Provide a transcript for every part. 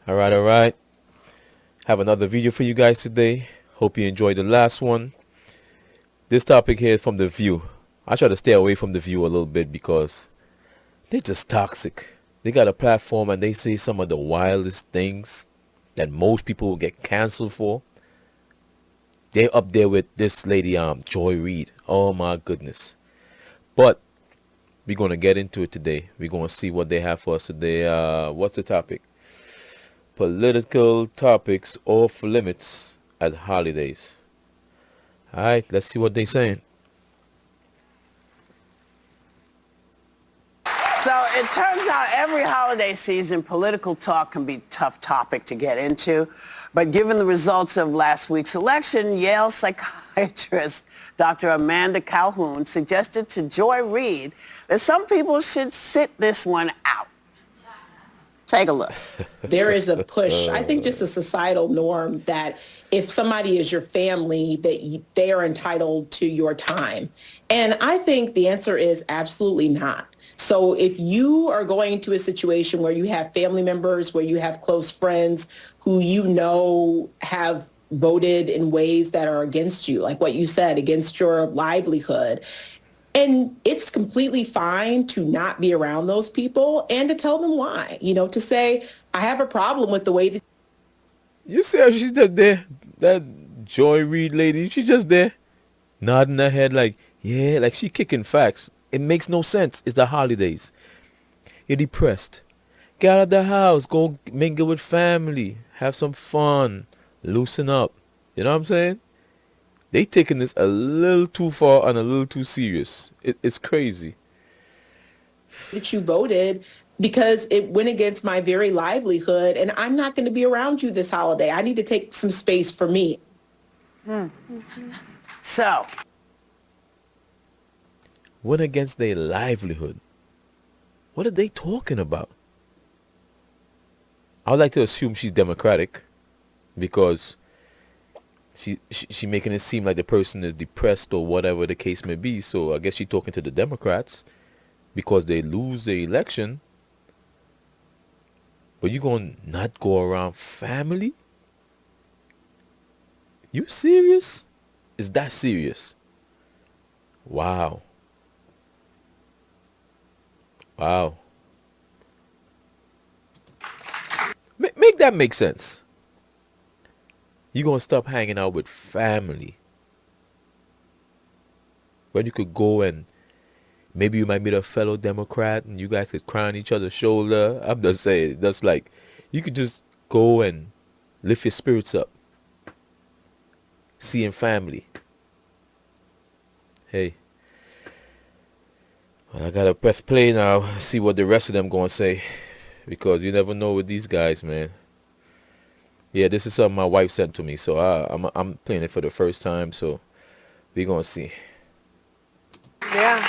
All right. Have another video for you guys today. Hope you enjoyed the last one. This topic here is from The View. I try to stay away from The View a little bit because they're just toxic. They got a platform and they say some of the wildest things that most people will get canceled for. They're up there with this lady, Joy Reid. Oh my goodness. But we're going to get into it today. We're going to see what they have for us today. What's the topic? Political topics off limits at holidays. All right, let's see what they're saying. So it turns out every holiday season, political talk can be a tough topic to get into. But given the results of last week's election, Yale psychiatrist Dr. Amanda Calhoun suggested to Joy Reid that some people should sit this one out. Take a look. There is a push, I think just a societal norm that if somebody is your family, that they are entitled to your time. And I think the answer is absolutely not. So if you are going to a situation where you have family members, where you have close friends who you know have voted in ways that are against you, like what you said, against your livelihood, and it's completely fine to not be around those people and to tell them why, to say, I have a problem with the way that. You see how she's just there? That Joy Reid lady, she's just there nodding her head like, yeah, like she kicking facts. It makes no sense. It's the holidays. You're depressed. Get out of the house. Go mingle with family. Have some fun. Loosen up. You know what I'm saying? They taking this a little too far and a little too serious. It's crazy. That you voted because it went against my very livelihood, and I'm not going to be around you this holiday. I need to take some space for me. So. Went against their livelihood. What are they talking about? I would like to assume she's Democratic because she making it seem like the person is depressed or whatever the case may be. So I guess she's talking to the Democrats because they lose the election. But you gonna not go around family? You serious? Is that serious? Wow. Wow. Make that make sense. You're going to stop hanging out with family. When you could go and maybe you might meet a fellow Democrat and you guys could cry on each other's shoulder. I'm just saying, that's like, you could just go and lift your spirits up. Seeing family. Hey. I gotta press play now, see what the rest of them gonna say, because you never know with these guys, man. Yeah, this is something my wife sent to me, so I'm playing it for the first time, so we gonna see. Yeah.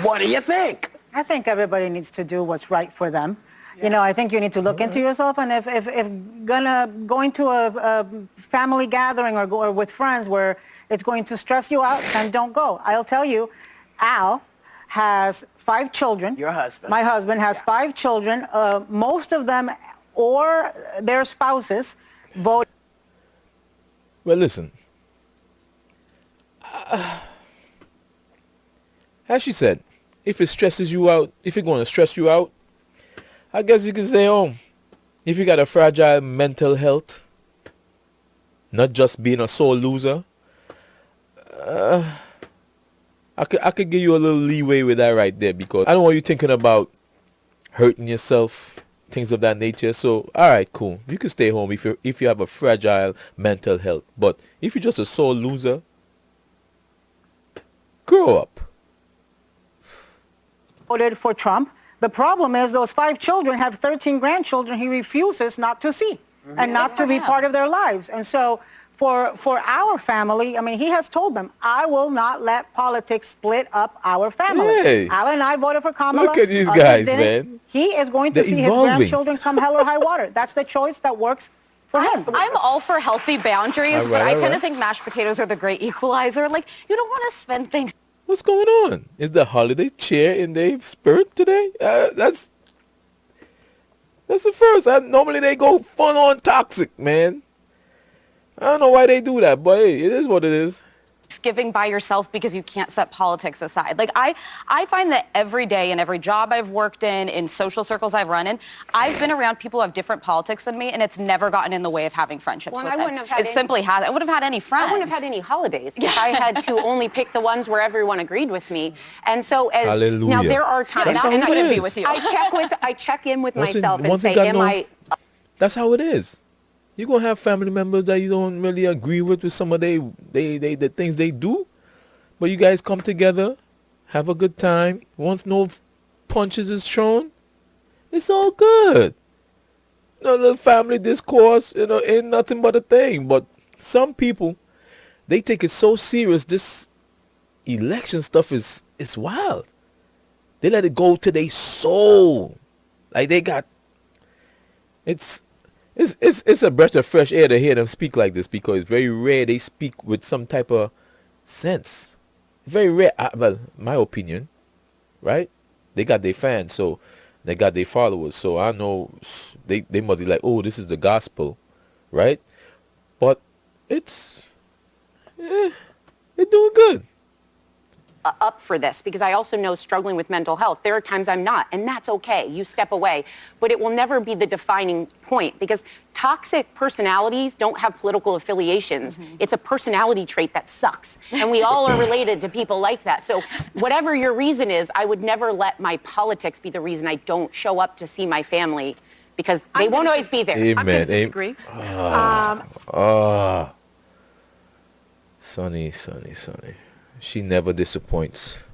What do you think? I think everybody needs to do what's right for them. Yeah. I think you need to look into yourself, and if going to a family gathering or with friends where it's going to stress you out, then don't go. I'll tell you, Al has 5 children. Your husband. My husband has 5 children. Most of them or their spouses vote. Well, listen. As she said, if it stresses you out, if it's going to stress you out, I guess you can stay home. If you got a fragile mental health, not just being a sore loser, I could give you a little leeway with that right there, because I don't want you thinking about hurting yourself, things of that nature. So, all right, cool. You can stay home if you have a fragile mental health. But if you're just a sore loser, grow up. Voted for Trump. The problem is those 5 children have 13 grandchildren he refuses not to see and not to be part of their lives. And so for our family, I mean, he has told them, I will not let politics split up our family. Hey, Al and I voted for Kamala. look at these guys, man. He is going to They're see evolving. his grandchildren come hell or high water. That's the choice that works for him. I'm all for healthy boundaries, All right, but I all kind right. of think mashed potatoes are the great equalizer. Like, you don't want to spend things. What's going on? Is the holiday cheer in their spirit today? That's That's the first. Normally they go fun on toxic, man. I don't know why they do that, but hey, it is what it is. Thanksgiving by yourself because you can't set politics aside. Like I find that every day in every job I've worked in social circles I've run in, I've been around people who have different politics than me, and it's never gotten in the way of having friendships with them. I wouldn't have had any friends. I wouldn't have had any holidays if I had to only pick the ones where everyone agreed with me. And so now there are times, and I couldn't be with you. I check in with myself and say, That's how it is. You're going to have family members that you don't really agree with some of the things they do. But you guys come together, have a good time. Once no punches is thrown, it's all good. The family discourse, ain't nothing but a thing. But some people, they take it so serious. This election stuff is wild. They let it go to their soul. Like they got... It's a breath of fresh air to hear them speak like this, because it's very rare they speak with some type of sense. Very rare. Well, my opinion, right? They got their fans, so they got their followers. So I know they must be like, oh, this is the gospel, right? But they're doing good. Up for this, because I also know struggling with mental health. There are times I'm not, and that's okay. You step away. But it will never be the defining point, because toxic personalities don't have political affiliations. It's a personality trait that sucks. And we all are related to people like that. So whatever your reason is, I would never let my politics be the reason I don't show up to see my family, because they won't always be there. Amen. I'm going to disagree. Sonny. She never disappoints.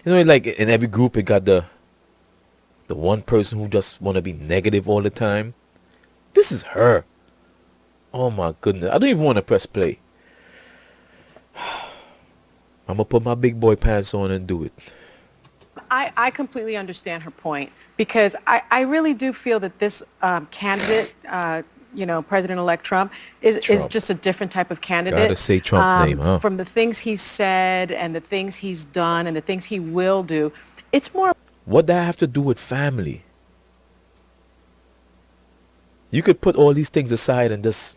Like in every group, it got the one person who just want to be negative all the time. This is her. Oh my goodness. I don't even want to press play. I'm going to put my big boy pants on and do it. I completely understand her point, because I really do feel that this candidate, President-elect Trump is just a different type of candidate. Gotta say Trump's name, huh? From the things he's said and the things he's done and the things he will do, it's more... What that have to do with family? You could put all these things aside and just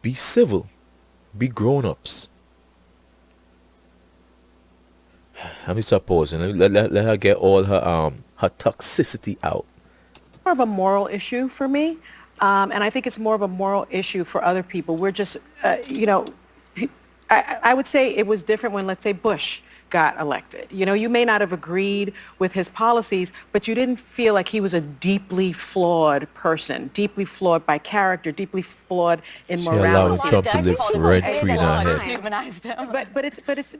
be civil, be grown-ups. Let me stop pausing. Let her get all her toxicity out. More of a moral issue for me, and I think it's more of a moral issue for other people. We're just, I would say it was different when, let's say, Bush got elected. You may not have agreed with his policies, but you didn't feel like he was a deeply flawed person, deeply flawed by character, deeply flawed in morality. She allowed Trump to live rent-free in her head. Humanized him.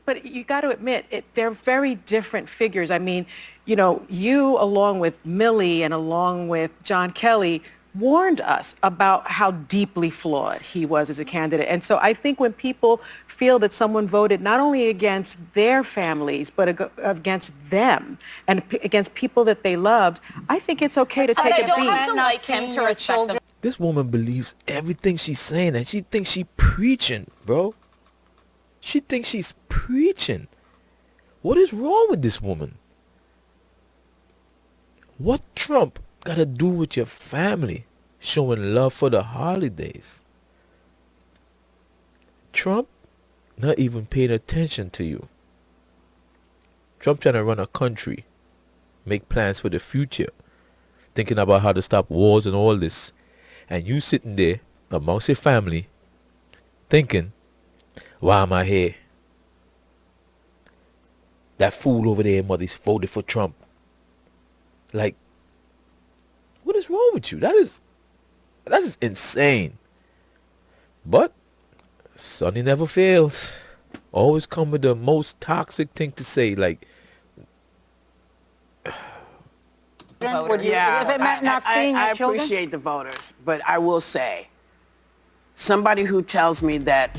But you got to admit, they're very different figures. I mean, you along with Millie and along with John Kelly warned us about how deeply flawed he was as a candidate. And so I think when people feel that someone voted not only against their families, but against them and against people that they loved, I think it's okay to take a beat. I don't have to like him to respect them. This woman believes everything she's saying, and she thinks she's preaching, bro. She thinks she's preaching. What is wrong with this woman? What Trump got to do with your family showing love for the holidays? Trump not even paying attention to you. Trump trying to run a country, make plans for the future, thinking about how to stop wars and all this, and you sitting there amongst your family thinking, why am I here? That fool over there mother voted for Trump. Like, what is wrong with you? That is insane. But Sonny never fails. Always come with the most toxic thing to say. Like, Yeah, if it meant not seeing I your children? appreciate the voters, but I will say, somebody who tells me that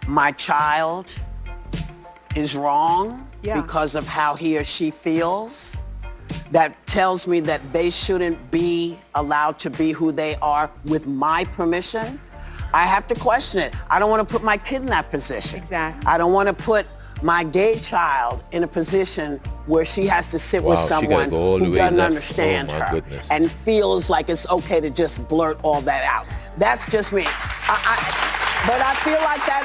my child is wrong because of how he or she feels, that tells me that they shouldn't be allowed to be who they are with my permission, I have to question it. I don't want to put my kid in that position. Exactly. I don't want to put my gay child in a position where she has to sit with Wow, she gotta someone go all the who way doesn't left. understand Oh, my her goodness. and feels like it's okay to just blurt all that out. That's just me. But I feel like that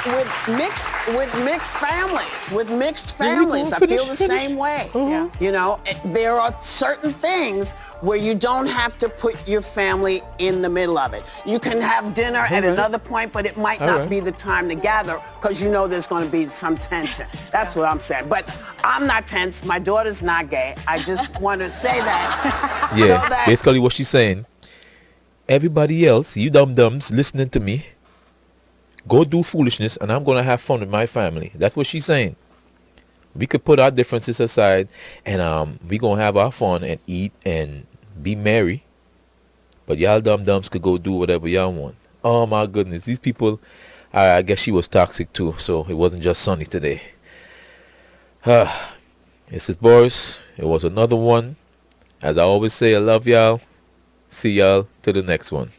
with mixed families. With mixed families, I feel the same way. Yeah. You know, there are certain things where you don't have to put your family in the middle of it. You can have dinner at another point, but it might not be the time to gather because you know there's going to be some tension. That's what I'm saying. But I'm not tense. My daughter's not gay. I just want to say that. Yeah, so that basically what she's saying, everybody else, you dum-dums listening to me, go do foolishness and I'm going to have fun with my family. That's what she's saying. We could put our differences aside and we going to have our fun and eat and be merry. But y'all dum-dums could go do whatever y'all want. Oh my goodness. These people, I guess she was toxic too. So it wasn't just sunny today. This is Boris. It was another one. As I always say, I love y'all. See y'all to the next one.